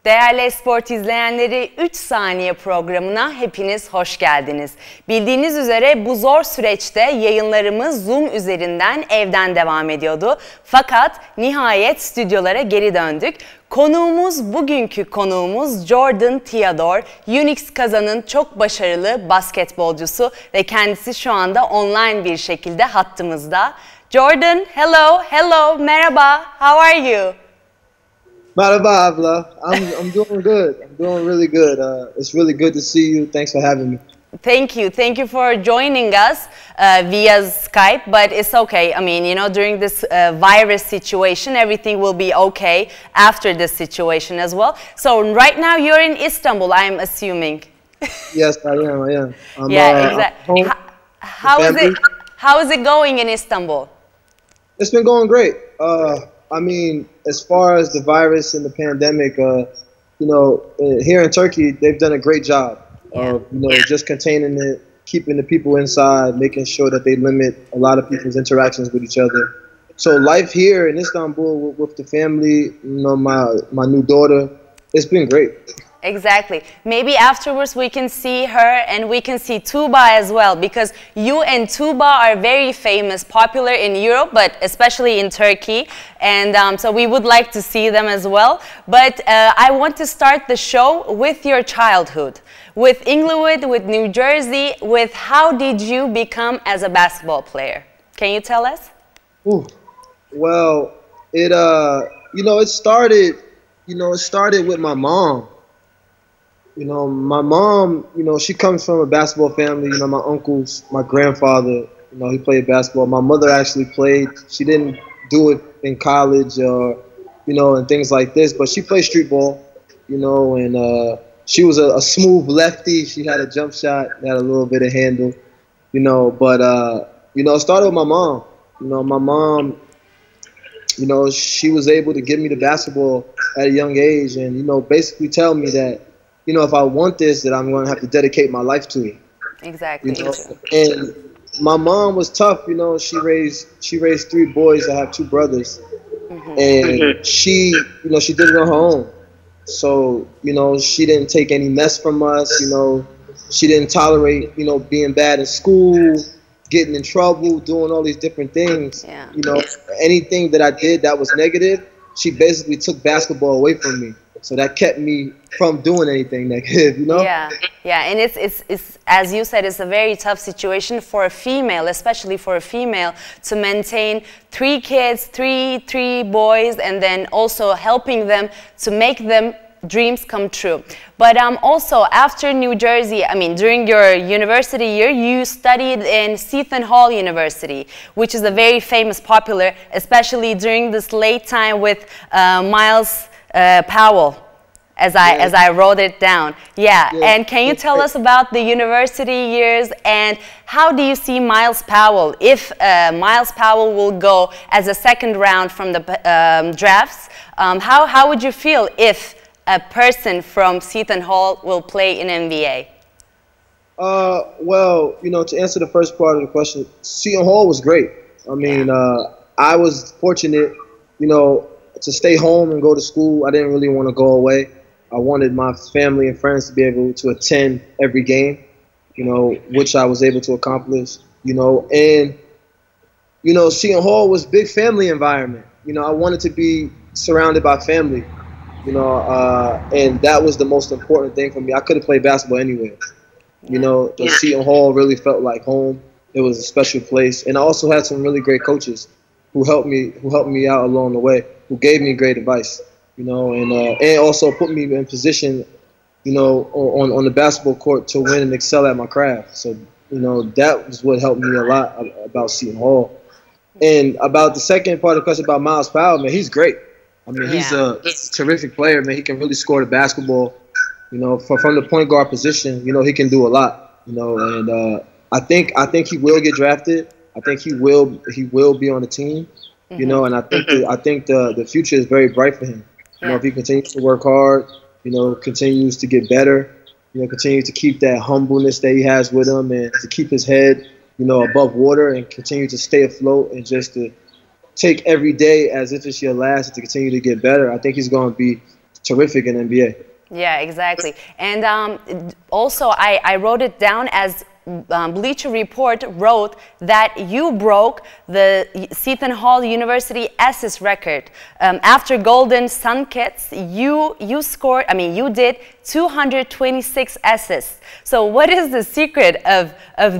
Değerli Esport izleyenleri, 3 saniye programına hepiniz hoş geldiniz. Bildiğiniz üzere bu zor süreçte yayınlarımız Zoom üzerinden evden devam ediyordu. Fakat nihayet stüdyolara geri döndük. Bugünkü konuğumuz Jordan Theodore, UNICS Kazan'ın çok başarılı basketbolcusu ve kendisi şu anda online bir şekilde hattımızda. Jordan, hello, merhaba, how are you? Merhaba abla. I'm doing good. I'm doing really good. It's really good to see you. Thanks for having me. Thank you for joining us via Skype, but it's okay. I mean, you know, during this virus situation, everything will be okay after this situation as well. So right now you're in Istanbul, I'm assuming. Yes, I am. Yeah, exactly. How is it going in Istanbul? It's been going great. I mean, as far as the virus and the pandemic, here in Turkey, they've done a great job of, just containing it, keeping the people inside, making sure that they limit a lot of people's interactions with each other. So life here in Istanbul with the family, my new daughter, it's been great. Exactly. Maybe afterwards we can see her and we can see Tuba as well, because you and Tuba are very famous, popular in Europe, but especially in Turkey. And so we would like to see them as well. But I want to start the show with your childhood, with Inglewood, with New Jersey, with how did you become as a basketball player? Can you tell us? Well, it started with my mom. My mom, she comes from a basketball family. My uncles, my grandfather, he played basketball. My mother actually played. She didn't do it in college or, and things like this, but she played street ball, and she was a smooth lefty. She had a jump shot, had a little bit of handle, but, it started with my mom. My mom, she was able to give me the basketball at a young age and, basically tell me that, if I want this, that I'm going to have to dedicate my life to it. Exactly. And my mom was tough. She raised 3 boys. I have 2 brothers, and she did it on her own. So she didn't take any mess from us. She didn't tolerate being bad in school, getting in trouble, doing all these different things. Yeah. Anything that I did that was negative, she basically took basketball away from me. So that kept me from doing anything negative, Yeah, and it's as you said, it's a very tough situation for a female, especially for a female, to maintain 3 kids, three boys, and then also helping them to make them dreams come true. But also after New Jersey, during your university year, you studied in Seton Hall University, which is a very famous, popular, especially during this late time with Miles Powell, as I wrote it down. Yeah. And can you tell us about the university years and how do you see Miles Powell? If Miles Powell will go as a second round from the drafts, how would you feel if a person from Seton Hall will play in NBA? Well, to answer the first part of the question, Seton Hall was great. I was fortunate, to stay home and go to school. I didn't really want to go away. I wanted my family and friends to be able to attend every game, which I was able to accomplish, and, Seton Hall was a big family environment. I wanted to be surrounded by family, and that was the most important thing for me. I could have played basketball anywhere. Seton Hall really felt like home. It was a special place. And I also had some really great coaches who helped me out along the way, who gave me great advice, and also put me in position, on the basketball court to win and excel at my craft. So, that was what helped me a lot about Seton Hall. And about the second part of the question about Miles Powell, man, he's great. He's a terrific player, man. He can really score the basketball, from the point guard position, he can do a lot, and I think he will get drafted. I think he will be on the team, and I think the future is very bright for him. If he continues to work hard, continues to get better, continue to keep that humbleness that he has with him and to keep his head, above water and continue to stay afloat and just to take every day as if it's your last and to continue to get better. I think he's going to be terrific in NBA. Yeah, exactly. And also, I wrote it down as Bleacher Report wrote that you broke the Seton Hall University assist record. After Golden Sun Kits, you scored, I mean, you did 226 assists. So what is the secret of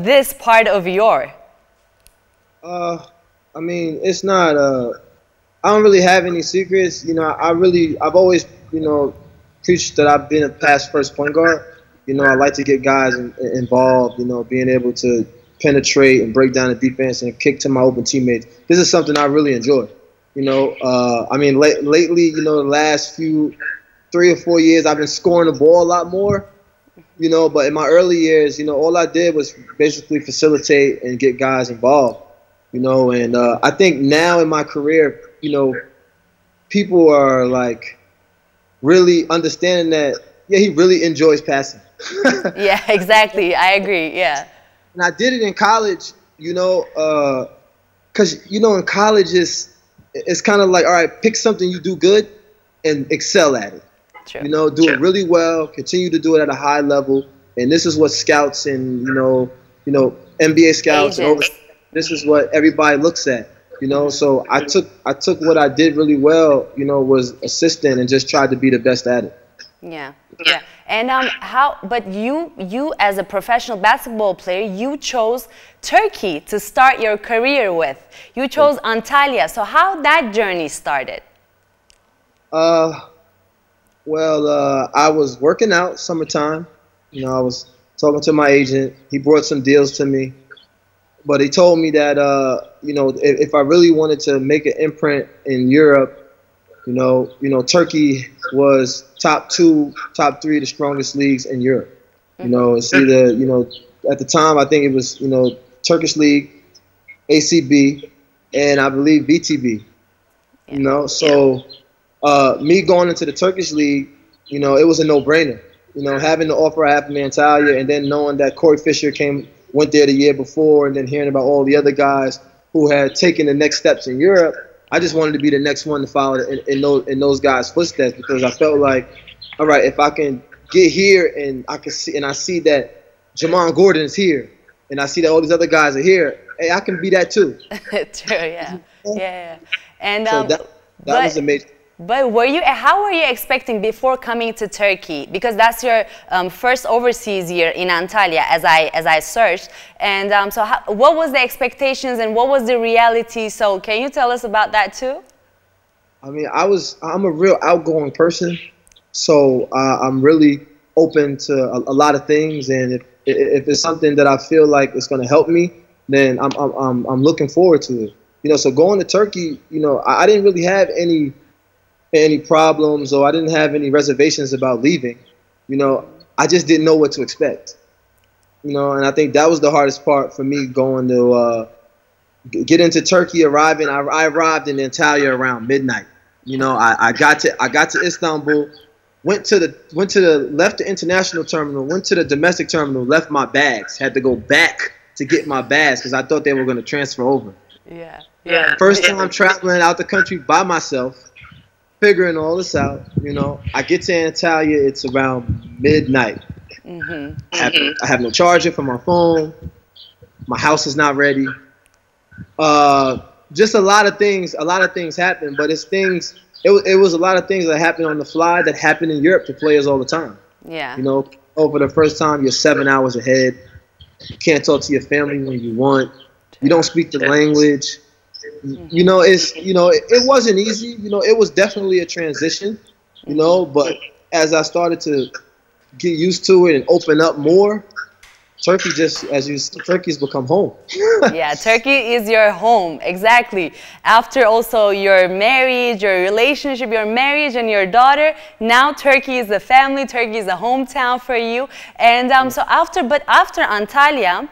this part of your? I mean, it's not, I don't really have any secrets. You know, I've always, you know, preached that I've been a pass first point guard. You know, I like to get guys involved, you know, being able to penetrate and break down the defense and kick to my open teammates. This is something I really enjoy. You know, I mean, lately, you know, the last 3 or 4 years, I've been scoring the ball a lot more, you know, but in my early years, you know, all I did was basically facilitate and get guys involved, you know, and I think now in my career, you know, people are like really understanding that, yeah, he really enjoys passing. Yeah, exactly. I agree. Yeah. And I did it in college, you know, because, you know, in college it's kind of like, all right, pick something you do good and excel at it. True. You know, do it really well, continue to do it at a high level. And this is what scouts and, you know, NBA scouts, and this is what everybody looks at, you know. So I took what I did really well, you know, was assistant and just tried to be the best at it. Yeah, yeah. And but you as a professional basketball player, you chose Turkey to start your career with. You chose Antalya. So how that journey started? Well, I was working out summertime. You know, I was talking to my agent. He brought some deals to me, but he told me that you know, if I really wanted to make an imprint in Europe, you know, Turkey was top 2, top 3 of the strongest leagues in Europe. You know, it's either, you know, at the time I think it was, you know, Turkish League, ACB, and I believe VTB. You know, so me going into the Turkish League, you know, it was a no-brainer. You know, having the offer I had from Antalya, and then knowing that Corey Fisher went there the year before, and then hearing about all the other guys who had taken the next steps in Europe, I just wanted to be the next one to follow in those guys' footsteps, because I felt like, all right, if I can get here and I see that Jamon Gordon is here, and I see that all these other guys are here, hey, I can be that too. True, yeah, yeah. And so that was amazing. But how were you expecting before coming to Turkey? Because that's your first overseas year in Antalya, as I searched. And so what was the expectations and what was the reality? So can you tell us about that too? I mean, I'm a real outgoing person, so I'm really open to a lot of things. And if it's something that I feel like it's going to help me, then I'm looking forward to it. You know, so going to Turkey, you know, I didn't really have any problems, or I didn't have any reservations about leaving. You know, I just didn't know what to expect. You know, and I think that was the hardest part for me going to get into Turkey. I arrived in Antalya around midnight. You know, I got to Istanbul, left the international terminal, went to the domestic terminal, left my bags, had to go back to get my bags because I thought they were going to transfer over. Yeah, yeah. First time traveling out the country by myself, figuring all this out, you know. I get to Antalya, it's around midnight. I have no charger for my phone. My house is not ready. Just a lot of things happen, but it was a lot of things that happened on the fly that happen in Europe to players all the time. Yeah. You know, over the first time, you're 7 hours ahead. You can't talk to your family when you want. You don't speak the language. You know, it wasn't easy. You know, it was definitely a transition, you know, but as I started to get used to it and open up more, Turkey's become home. Yeah, Turkey is your home, exactly. After also your marriage, your relationship, your marriage and your daughter, now Turkey is a family, Turkey is a hometown for you. And so after Antalya,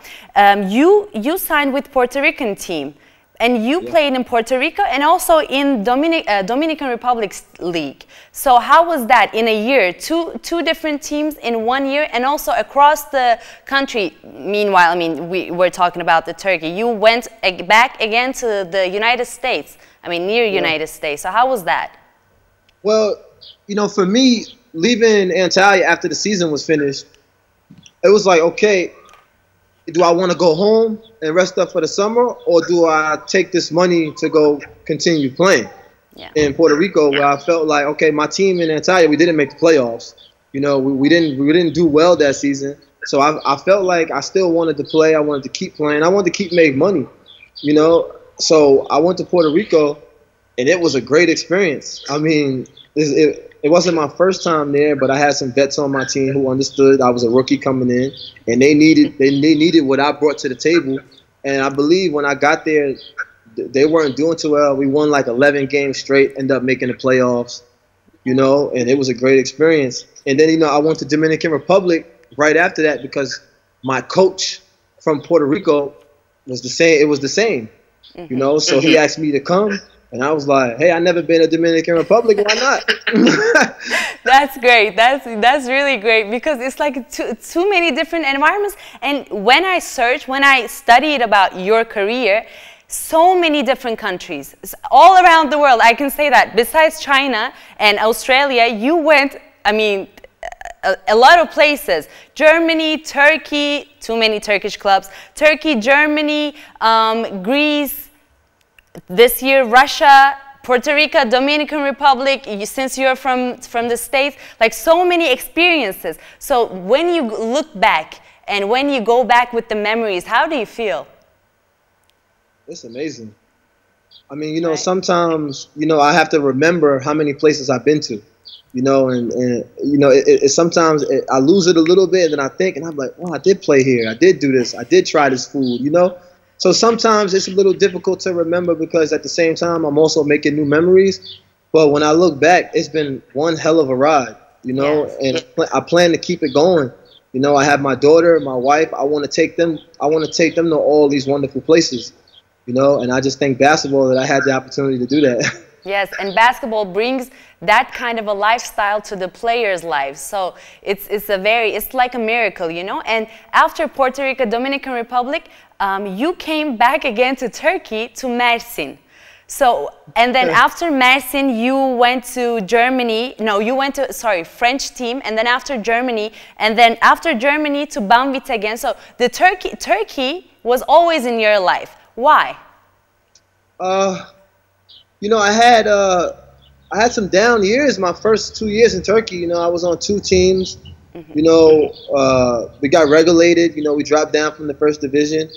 you signed with Puerto Rican team. And you played in Puerto Rico and also in Dominican Republic's league. So how was that in a year? Two different teams in 1 year, and also across the country. Meanwhile, I mean, we're talking about the Turkey. You went back again to the United States. I mean, near United States. So how was that? Well, you know, for me, leaving Antalya after the season was finished, it was like, okay, do I want to go home and rest up for the summer, or do I take this money to go continue playing in Puerto Rico, where I felt like, okay, my team in Antalya, we didn't make the playoffs. You know, we didn't do well that season. So I felt like I still wanted to play. I wanted to keep playing. I wanted to keep making money, you know. So I went to Puerto Rico, and it was a great experience. I mean, it wasn't my first time there, but I had some vets on my team who understood I was a rookie coming in, and they needed what I brought to the table. And I believe when I got there, they weren't doing too well. We won like 11 games straight, ended up making the playoffs, you know, and it was a great experience. And then, you know, I went to Dominican Republic right after that because my coach from Puerto Rico was the same. It was the same, you know. So he asked me to come, and I was like, "Hey, I never been to Dominican Republic. Why not?" That's great. That's really great because it's like too many different environments. And when I studied about your career, so many different countries, all around the world. I can say that besides China and Australia, you went. I mean, a lot of places. Germany, Turkey, too many Turkish clubs. Turkey, Germany, Greece, this year Russia, Puerto Rico, Dominican Republic, since you're from the States, like so many experiences. So when you look back and when you go back with the memories, how do you feel? It's amazing. I mean, you know, sometimes, you know, I have to remember how many places I've been to. You know, and you know, sometimes I lose it a little bit, and then I think, and I'm like, well, I did play here, I did do this, I did try this food, you know. So sometimes it's a little difficult to remember because at the same time I'm also making new memories. But when I look back, it's been one hell of a ride, you know, and I plan to keep it going. You know, I have my daughter, my wife. I want to take them to all these wonderful places, you know. And I just think basketball that I had the opportunity to do that. Yes, and basketball brings that kind of a lifestyle to the players' lives. So it's like a miracle, you know. And after Puerto Rico, Dominican Republic, you came back again to Turkey, to Mersin. So, and then after Mersin, you went to Germany. No, you went to, French team. And then after Germany, and then after Germany to Banvit again. So the Turkey was always in your life. Why? You know, I had some down years. My first 2 years in Turkey, you know, I was on 2 teams. You know, we got regulated. You know, we dropped down from the first division,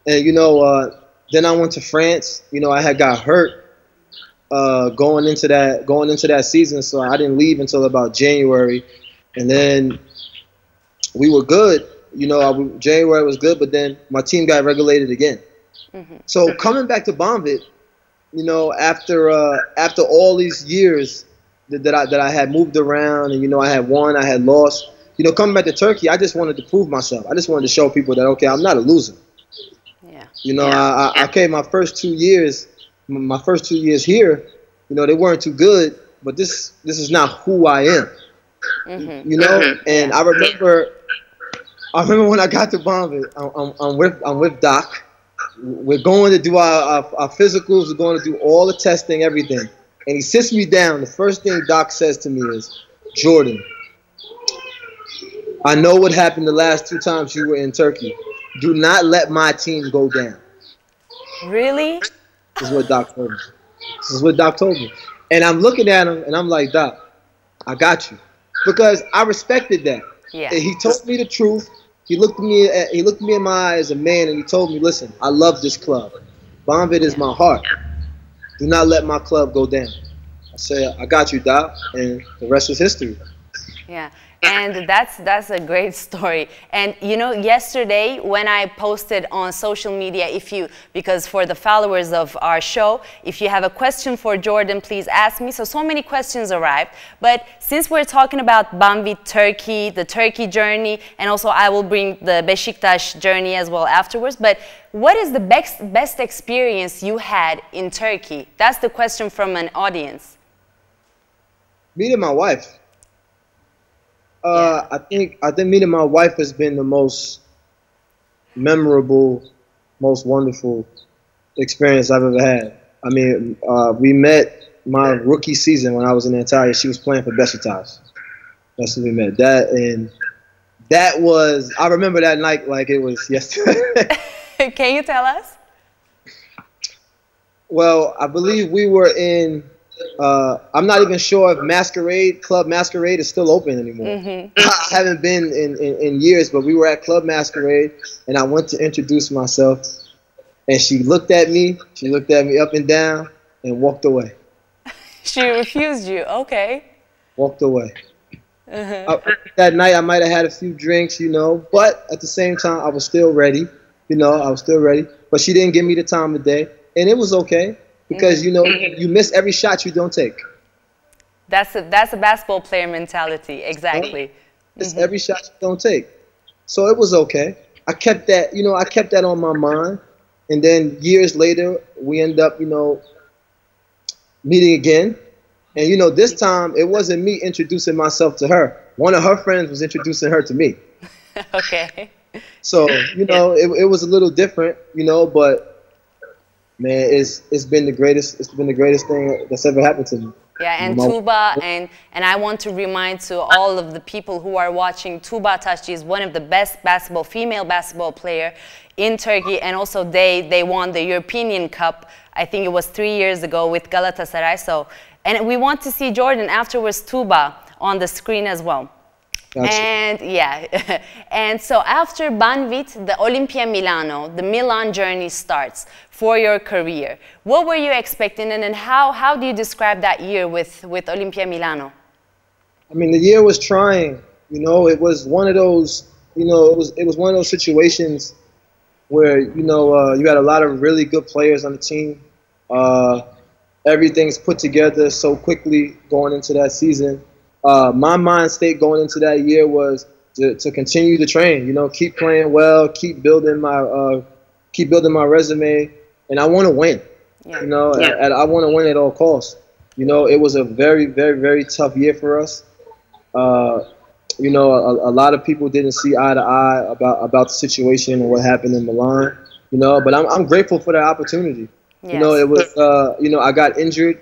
and you know, then I went to France. You know, I had got hurt going into that season, so I didn't leave until about January, and then we were good. You know, January was good, but then my team got regulated again. So coming back to Banvit, you know, after all these years that I had moved around, and you know, I had won, I had lost. You know, coming back to Turkey, I just wanted to prove myself. I just wanted to show people that, okay, I'm not a loser. Yeah. You know, I came my first 2 years here. You know, they weren't too good, but this is not who I am. You know, and I remember when I got to Banvit, I'm with Doc. We're going to do our physicals. We're going to do all the testing, everything. And he sits me down. The first thing Doc says to me is, Jordan, I know what happened the last 2 times you were in Turkey. Do not let my team go down. Really? This is what Doc told me. This is what Doc told me. And I'm looking at him, and I'm like, Doc, I got you. Because I respected that. Yeah. He told me the truth. He looked me in my eye as a man, and he told me, listen, I love this club. Banvit is my heart. Do not let my club go down. I said, I got you, Doc, and the rest is history. Yeah. And that's a great story. And you know, yesterday when I posted on social media, because for the followers of our show, if you have a question for Jordan, please ask me. So many questions arrived. But since we're talking about Banvit, Turkey, the Turkey journey, and also I will bring the Besiktas journey as well afterwards. But what is the best experience you had in Turkey? That's the question from an audience. Meeting my wife. I think meeting my wife has been the most memorable, most wonderful experience I've ever had. I mean, we met my rookie season when I was in Antalya. She was playing for Besiktas. That's when we met. That was, I remember that night like it was yesterday. Can you tell us? Well, I believe we were in, I'm not even sure if Club Masquerade is still open anymore. I haven't been in years, but we were at Club Masquerade, and I went to introduce myself, and she looked at me up and down, and walked away. She refused you, okay. Walked away. That night, I might have had a few drinks, you know, but at the same time, I was still ready. You know, I was still ready, but she didn't give me the time of day. And it was okay because, you know, you miss every shot you don't take. That's a basketball player mentality, exactly. Miss every shot you don't take. So it was okay. I kept that, you know, I kept that on my mind. And then years later, we end up, you know, meeting again. And, you know, this time it wasn't me introducing myself to her. One of her friends was introducing her to me. Okay. So, you know, it was a little different, you know, but man, it's been the greatest thing that's ever happened to me. Yeah, and Tuba, and I want to remind to all of the people who are watching, Tuba Taşçı is one of the best female basketball player in Turkey, and also they won the European Cup, I think it was 3 years ago with Galatasaray. So, and we want to see Jordan afterwards, Tuba, on the screen as well. Gotcha. And yeah, and so after Banvit, the Olimpia Milano, the Milan journey starts for your career. What were you expecting, and then how do you describe that year with Olimpia Milano? I mean, the year was trying. You know, it was one of those. You know, it was one of those situations where you know you had a lot of really good players on the team. Everything's put together so quickly going into that season. My mind state going into that year was to continue to train, you know, keep playing well, keep building my resume, and I want to win, you know, and I want to win at all costs. You know, it was a very, very, very tough year for us. You know, a lot of people didn't see eye to eye about the situation and what happened in Milan, you know, but I'm grateful for that opportunity. Yes. You know, it was, you know, I got injured,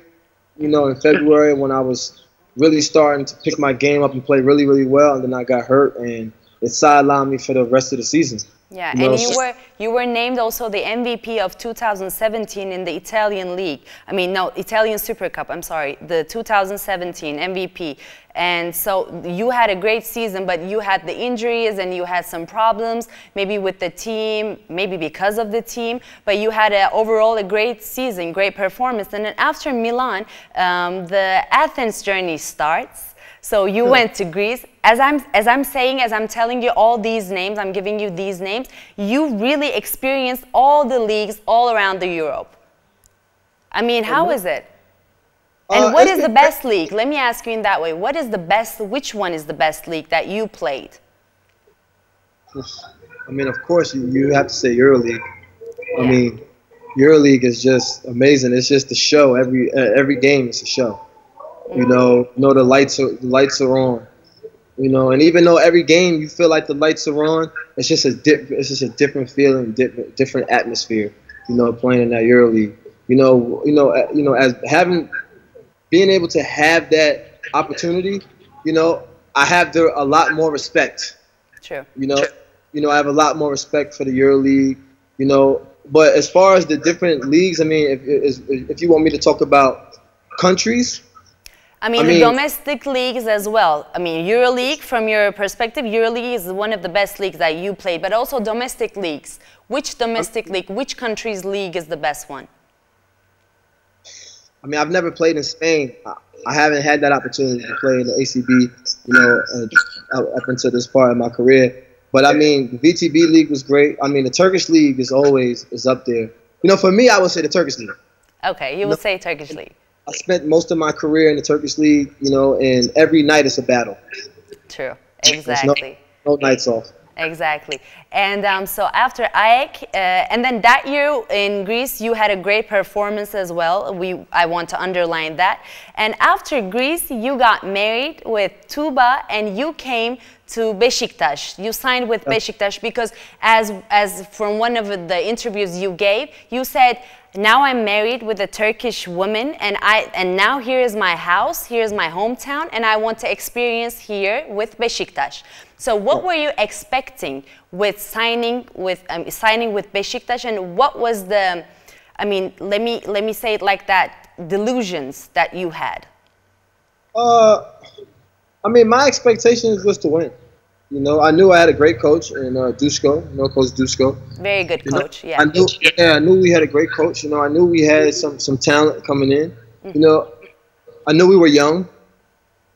you know, in February when I was really starting to pick my game up and play really, really well, and then I got hurt, and it sidelined me for the rest of the season. Yeah, you know, and you were named also the MVP of 2017 in the Italian League. I mean, no, Italian Super Cup, I'm sorry, the 2017 MVP. And so you had a great season, but you had the injuries and you had some problems, maybe with the team, maybe because of the team, but you had overall a great season, great performance. And then after Milan, the Athens journey starts. So you went to Greece. As I'm telling you all these names, I'm giving you these names, you really experienced all the leagues all around the Europe. I mean, how is it? And what is the best league? Let me ask you in that way. What is the best, which one is the best league that you played? I mean, of course, you have to say EuroLeague. I mean, EuroLeague is just amazing. It's just a show. Every game is a show. You know, the lights are on. You know, and even though every game you feel like the lights are on, it's just a different feeling, different atmosphere. You know, playing in that EuroLeague. As being able to have that opportunity, you know, I have a lot more respect. True. You know, I have a lot more respect for the EuroLeague. You know, but as far as the different leagues, I mean, if you want me to talk about countries. I mean, the domestic leagues as well. I mean, EuroLeague, from your perspective, EuroLeague is one of the best leagues that you played, but also domestic leagues. Which domestic league, which country's league is the best one? I mean, I've never played in Spain. I haven't had that opportunity to play in the ACB, you know, up until this part of my career. But I mean, the VTB league was great. I mean, the Turkish league is up there. You know, for me, I would say the Turkish league. Okay, you would say Turkish league. I spent most of my career in the Turkish league, you know, and every night is a battle. True, exactly. No nights off. Exactly. And so after AEK, and then that year in Greece, you had a great performance as well. I want to underline that. And after Greece, you got married with Tuba, and you came to Besiktas. You signed with Besiktas because, as from one of the interviews you gave, you said, now I'm married with a Turkish woman, and now here is my house, here is my hometown, and I want to experience here with Besiktas. So what were you expecting with signing with Besiktas, and what was the, I mean, let me say it like that, delusions that you had? I mean, my expectations was to win. You know, I knew I had a great coach in Dusko, you know, Coach Dusko. Very good coach, yeah. I knew we had a great coach. You know, I knew we had some talent coming in. You know, I knew we were young.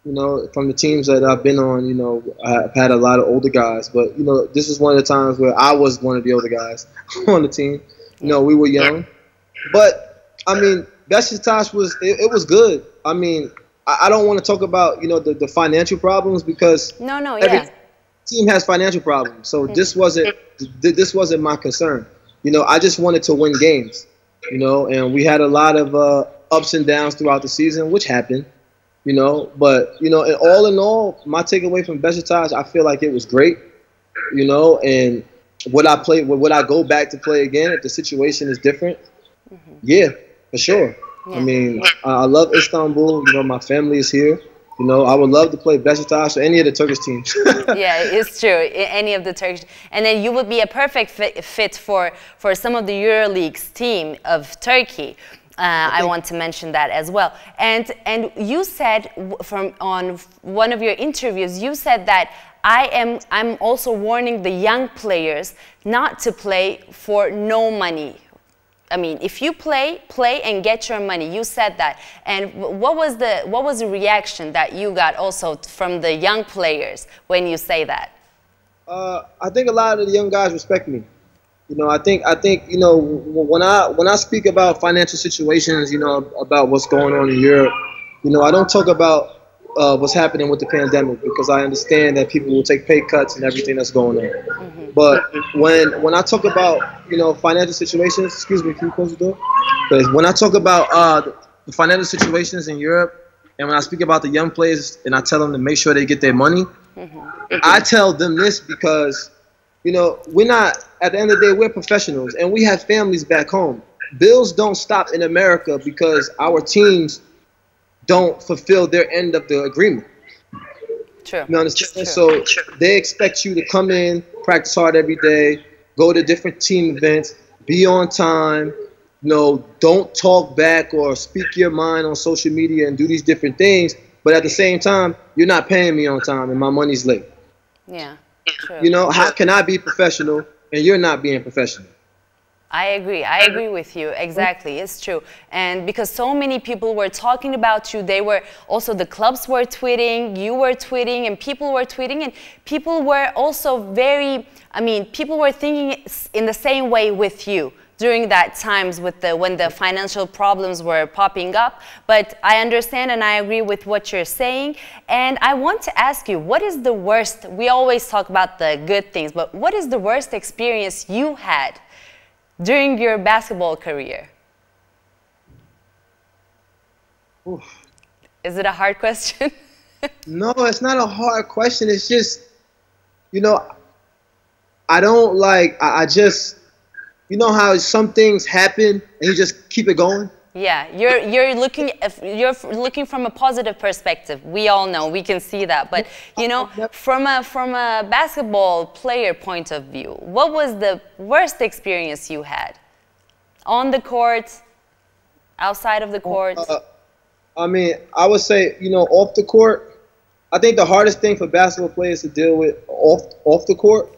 You know, from the teams that I've been on, you know, I've had a lot of older guys. But, you know, this is one of the times where I was one of the older guys on the team. You know, we were young. But, I mean, Besiktas was, it was good. I mean, I don't want to talk about, you know, the financial problems because every team has financial problems. So this wasn't my concern. You know, I just wanted to win games, you know, and we had a lot of ups and downs throughout the season, which happened. You know, but, you know, and all in all, my takeaway from Besiktas, I feel like it was great, you know, and would I go back to play again if the situation is different? Yeah, for sure. Yeah. I mean, I love Istanbul. You know, my family is here. You know, I would love to play Besiktas or any of the Turkish teams. Yeah, it's true. Any of the Turkish. And then you would be a perfect fit for some of the EuroLeague's team of Turkey. I want to mention that as well. And you said on one of your interviews, you said that I'm also warning the young players not to play for no money. I mean, if you play and get your money. You said that. And what was the reaction that you got also from the young players when you say that? I think a lot of the young guys respect me. You know, I think you know, when I speak about financial situations, you know, about what's going on in Europe, you know, I don't talk about what's happening with the pandemic because I understand that people will take pay cuts and everything that's going on. But when I talk about, you know, financial situations, excuse me, can you close the door? Because when I talk about the financial situations in Europe, and when I speak about the young players and I tell them to make sure they get their money, I tell them this because, you know, we're not, at the end of the day, we're professionals and we have families back home. Bills don't stop in America because our teams don't fulfill their end of the agreement. True. You understand? So they expect you to come in, practice hard every day, go to different team events, be on time, you know, don't talk back or speak your mind on social media and do these different things. But at the same time, you're not paying me on time and my money's late. Yeah. True. You know, how can I be professional and you're not being professional? I agree with you. Exactly. It's true. And because so many people were talking about you, they were also, the clubs were tweeting, you were tweeting, and people were tweeting, and people were also very, I mean, people were thinking in the same way with you during that times with when the financial problems were popping up. But I understand and I agree with what you're saying. And I want to ask you, what is the worst, we always talk about the good things, but what is the worst experience you had during your basketball career? Oof. Is it a hard question? No, it's not a hard question. It's just, you know, I don't like, I just, you know how some things happen and you just keep it going? Yeah, you're looking from a positive perspective. We all know, we can see that. But you know, from a basketball player point of view, what was the worst experience you had on the court, outside of the court? I mean, I would say, you know, off the court, I think the hardest thing for basketball players to deal with off the court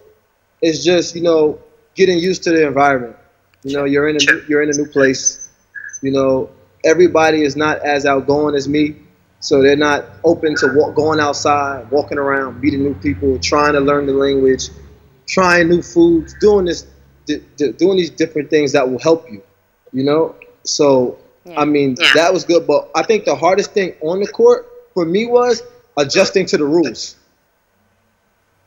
is just, you know, getting used to the environment. You know, you're in a new place. You know, everybody is not as outgoing as me, so they're not open to going outside, walking around, meeting new people, trying to learn the language, trying new foods, doing these different things that will help you. You know, so I mean that was good, but I think the hardest thing on the court for me was adjusting to the rules.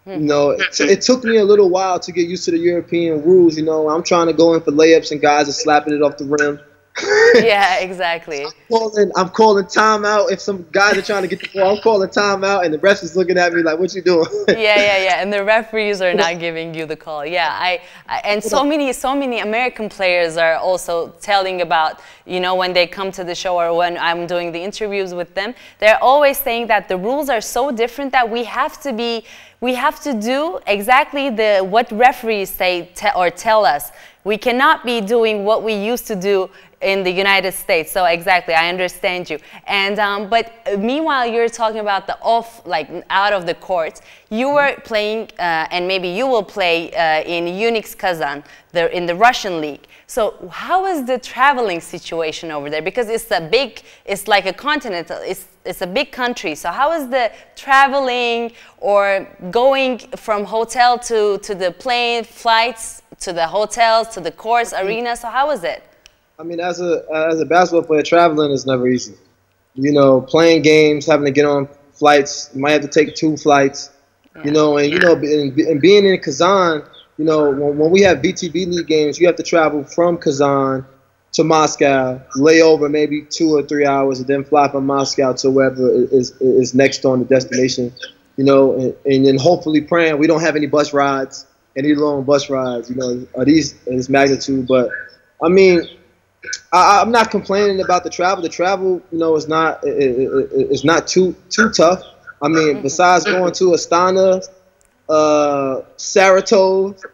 You know, it took me a little while to get used to the European rules. You know, I'm trying to go in for layups and guys are slapping it off the rim. Yeah, exactly. I'm calling timeout if some guys are trying to get the ball. I'm calling timeout, and the ref is looking at me like, "What you doing?" Yeah. And the referees are not giving you the call. Yeah, and so many American players are also telling about, you know, when they come to the show or when I'm doing the interviews with them, they're always saying that the rules are so different that we have to do exactly what referees say or tell us. We cannot be doing what we used to do in the United States. So exactly, I understand you. And but meanwhile, you're talking about the out of the court. You were playing, and maybe you will play in UNICS Kazan, in the Russian league. So how is the traveling situation over there? Because it's like a continent. It's a big country. So how is the traveling or going from hotel to the plane, flights to the hotels, to the courts, arena? So how is it? I mean, as a basketball player, traveling is never easy. You know, playing games, having to get on flights. You might have to take 2 flights. Yeah. You know, and being in Kazan, you know, when we have VTB league games, you have to travel from Kazan to Moscow, lay over maybe 2 or 3 hours, and then fly from Moscow to wherever is next on the destination. You know, and then hopefully praying we don't have any bus rides, any long bus rides. You know, of this magnitude. But I mean, I'm not complaining about the travel. The travel, you know, is not too tough. I mean, besides going to Astana, Saratov,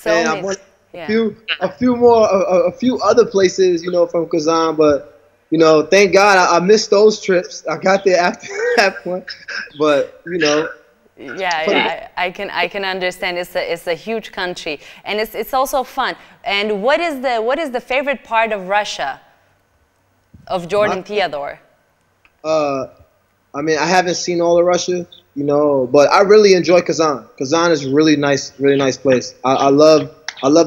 and I want a few other places, you know, from Kazan. But you know, thank God I missed those trips. I got there after that point, but you know. Yeah, I can understand. It's a huge country, and it's also fun. And what is the favorite part of Russia, of Jordan Theodore? I mean, I haven't seen all of Russia, you know, but I really enjoy Kazan. Kazan is a really nice place. I love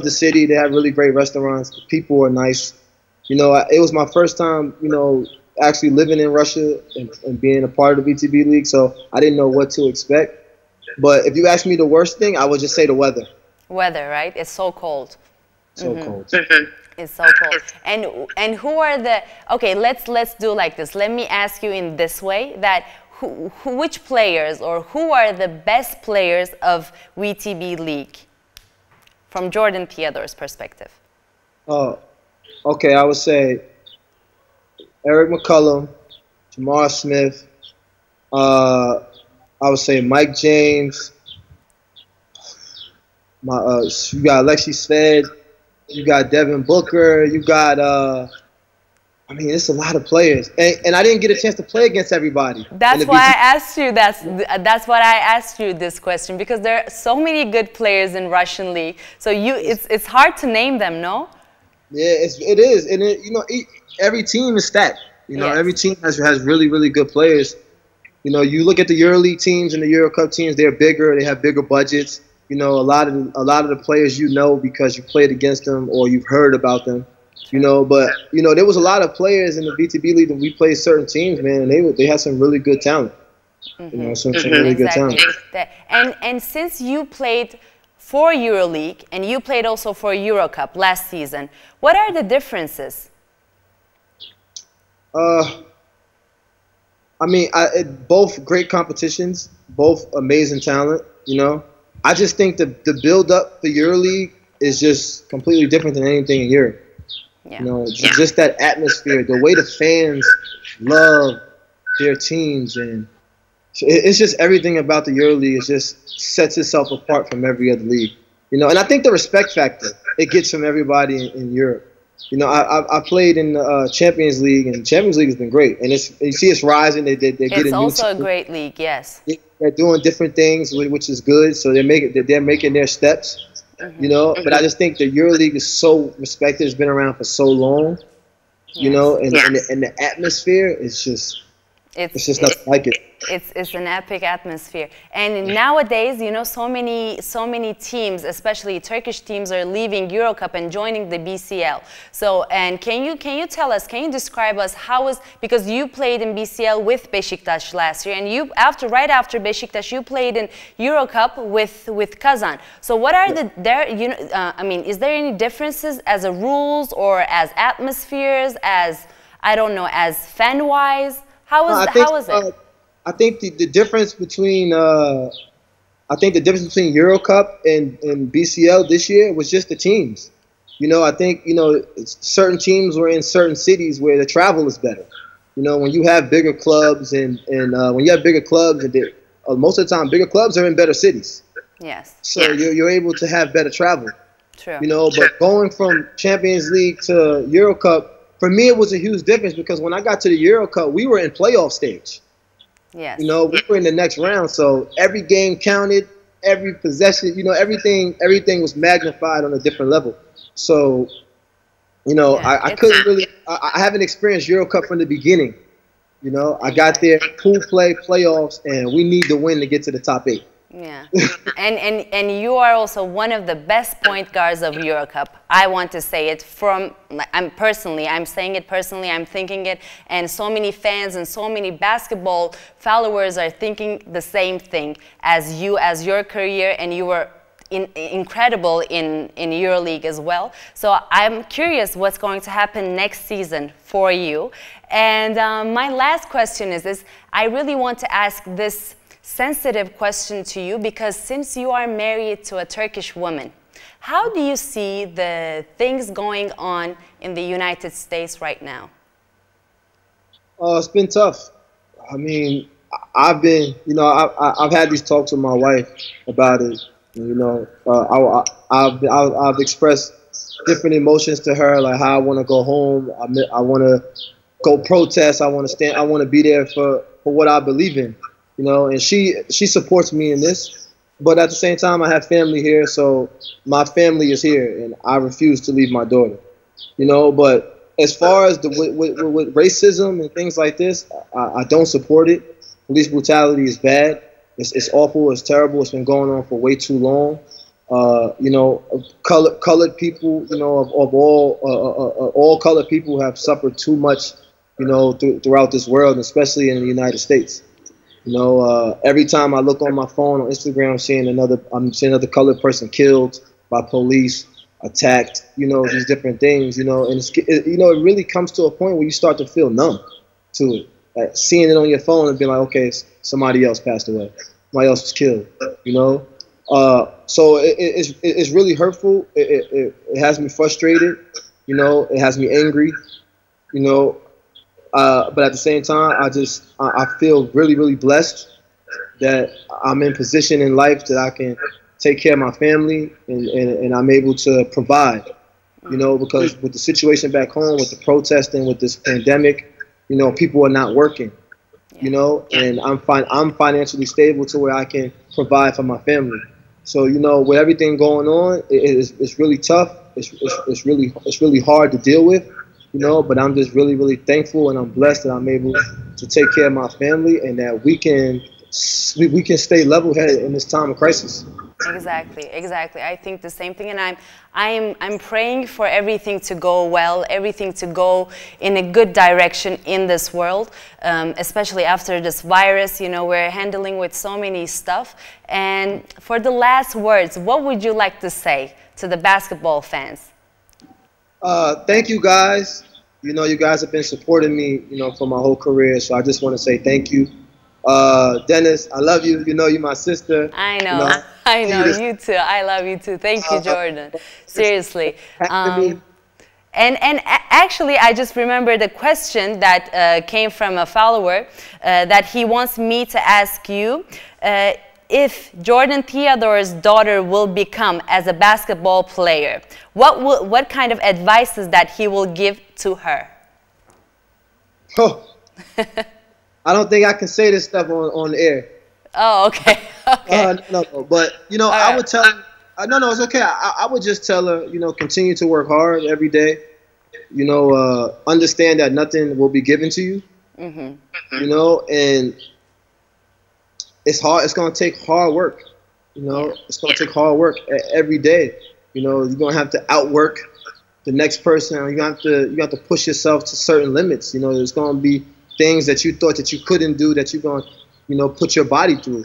the city. They have really great restaurants. The people are nice. You know, it was my first time, you know, actually living in Russia and being a part of the VTB league, so I didn't know what to expect. But if you ask me the worst thing, I would just say the weather. Weather, right? It's so cold. So cold. It's so cold. And who are the? Okay, let's do like this. Let me ask you in this way: that which players or who are the best players of VTB league from Jordan Theodore's perspective? Okay, I would say Eric McCullum, Jamar Smith. I would say Mike James. You got Alexi Sved. You got Devin Booker. You got I mean, it's a lot of players, and I didn't get a chance to play against everybody. That's why I asked you. That's what I asked you this question, because there are so many good players in Russian league. So it's hard to name them, no? Yeah, it is, and you know, every team is stacked. You know, every team has really good players. You know, you look at the EuroLeague teams and the Eurocup teams; they're bigger. They have bigger budgets. You know, a lot of the players you know because you played against them or you've heard about them. You know, but you know, there was a lot of players in the VTB league that we played certain teams, man, and they had some really good talent. You know, some really good talent. And since you played for EuroLeague and you played also for Eurocup last season, what are the differences? I mean, both great competitions, both amazing talent. You know, I just think the build up for EuroLeague is just completely different than anything in Europe. Yeah. You know, just that atmosphere, the way the fans love their teams, and it's just everything about the EuroLeague. It just sets itself apart from every other league. You know, and I think the respect factor it gets from everybody in Europe. You know, I played in the Champions League, and Champions League has been great. And you see it's rising. They get it's also a great league, yes. They're doing different things, which is good. So they're making their steps. You know, but I just think the EuroLeague is so respected. It's been around for so long. You know, and the atmosphere is just It's just nothing like it. It's an epic atmosphere. And nowadays, you know, so many teams, especially Turkish teams, are leaving Eurocup and joining the BCL. So, and can you tell us, can you describe us how was, because you played in BCL with Besiktas last year, and you right after Besiktas you played in Eurocup with Kazan. So what are I mean, is there any differences as a rules or as atmospheres, as I don't know, as fan wise? How was it? I think the difference between Eurocup and BCL this year was just the teams. You know, I think, you know, certain teams were in certain cities where the travel is better. You know, when you have bigger clubs and when you have bigger clubs, and most of the time bigger clubs are in better cities. Yes. So you're able to have better travel. True. You know, but going from Champions League to Eurocup, for me, it was a huge difference because when I got to the Eurocup, we were in playoff stage. Yes. You know, we were in the next round, so every game counted, every possession, you know, everything was magnified on a different level. So, you know, I couldn't really, I haven't experienced Eurocup from the beginning. You know, I got there, pool play, playoffs, and we need to win to get to the top 8. Yeah, and you are also one of the best point guards of Eurocup. I want to say it I'm saying it personally, I'm thinking it, and so many fans and so many basketball followers are thinking the same thing as you, as your career, and you were incredible in EuroLeague as well. So I'm curious what's going to happen next season for you. And my last question is this: I really want to ask this sensitive question to you, because since you are married to a Turkish woman, how do you see the things going on in the United States right now? It's been tough. I mean, I've had these talks with my wife about it. You know, I've expressed different emotions to her, like how I want to go home. I want to go protest. I want to stand. I want to be there for what I believe in. You know, and she supports me in this, but at the same time, I have family here, so my family is here, and I refuse to leave my daughter. You know, but as far as with racism and things like this, I don't support it. Police brutality is bad. It's awful. It's terrible. It's been going on for way too long. You know, colored people, you know, of all colored people have suffered too much, you know, throughout this world, especially in the United States. You know, every time I look on my phone on Instagram, I'm seeing another colored person killed by police, attacked. You know, these different things. You know, and it really comes to a point where you start to feel numb to it. Like seeing it on your phone and being like, okay, somebody else passed away, somebody else was killed. You know, so it's really hurtful. It has me frustrated. You know, it has me angry. You know. But at the same time, I feel really, really blessed that I'm in position in life that I can take care of my family and I'm able to provide, you know, because with the situation back home, with the protesting, with this pandemic, you know, people are not working, you know, and I'm financially stable to where I can provide for my family. So, you know, with everything going on, it's really tough. It's really hard to deal with. You know, but I'm just really, really thankful, and I'm blessed that I'm able to take care of my family, and that we can stay level-headed in this time of crisis. Exactly. I think the same thing, and I'm praying for everything to go well, everything to go in a good direction in this world, especially after this virus. You know, we're handling with so many stuff. And for the last words, what would you like to say to the basketball fans? Thank you guys. You know, you guys have been supporting me, you know, for my whole career. So I just want to say thank you. Dennis, I love you. You know, you're my sister. I know. I know. You too. I love you too. Thank you, Jordan. Seriously. And actually, I just remembered a question that came from a follower that he wants me to ask you. If Jordan Theodore's daughter will become as a basketball player, what kind of advices that he will give to her? Oh, I don't think I can say this stuff on the air. Oh, okay. Okay. No, but you know, I would tell her. No, it's okay. I would just tell her, you know, continue to work hard every day. You know, understand that nothing will be given to you. You know, and it's hard. It's gonna take hard work. You know, it's gonna take hard work every day. You know, you're gonna have to outwork the next person. You have to push yourself to certain limits. You know, there's gonna be things that you thought that you couldn't do that you're gonna, you know, put your body through.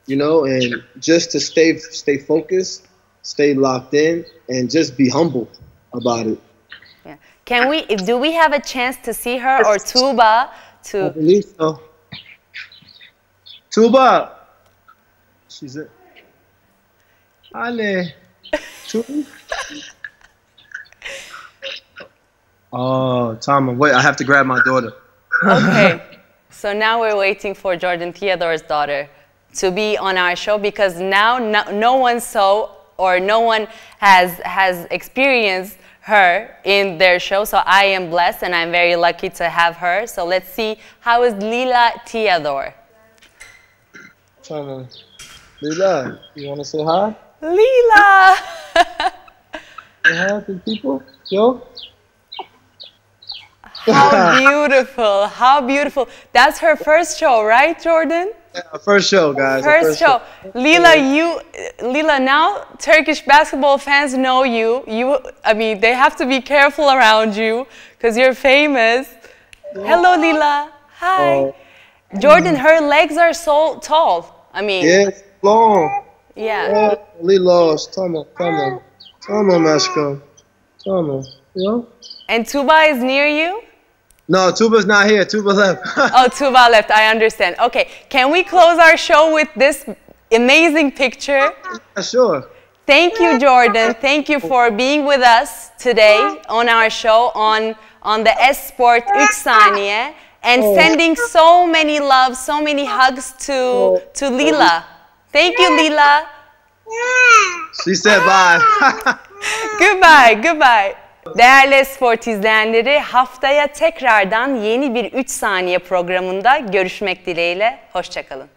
You know, and just to stay focused, stay locked in, and just be humble about it. Yeah. Do we have a chance to see her or Tuba? I believe so. Tuba. She's it. Ale. Tuba. Oh, Tom, wait, I have to grab my daughter. Okay. So now we're waiting for Jordan Theodore's daughter to be on our show, because now no one saw or no one has experienced her in their show. So I am blessed and I'm very lucky to have her. So let's see, how is Lila Theodore? Lila, you want to say hi? Lila! Say hi to people? Yo? How beautiful, how beautiful. That's her first show, right, Jordan? Yeah, first show, guys. First show. Lila, now Turkish basketball fans know you. I mean, they have to be careful around you because you're famous. Yeah. Hello, Lila. Hi. Jordan, her legs are so tall. I mean. Yes, long. Yeah. Lila, Tama, Mashko. Tama, you know? And Tuba is near you? No, Tuba's not here. Tuba left. Oh, Tuba left. I understand. Okay, can we close our show with this amazing picture? Yeah, sure. Thank you, Jordan. Thank you for being with us today on our show on the Esport 3 Saniye and sending so many loves, so many hugs to Lila. Thank you, Lila. She said bye. Goodbye, goodbye. Değerli Esport izleyenleri, haftaya tekrardan yeni bir 3 saniye programında görüşmek dileğiyle. Hoşça kalın.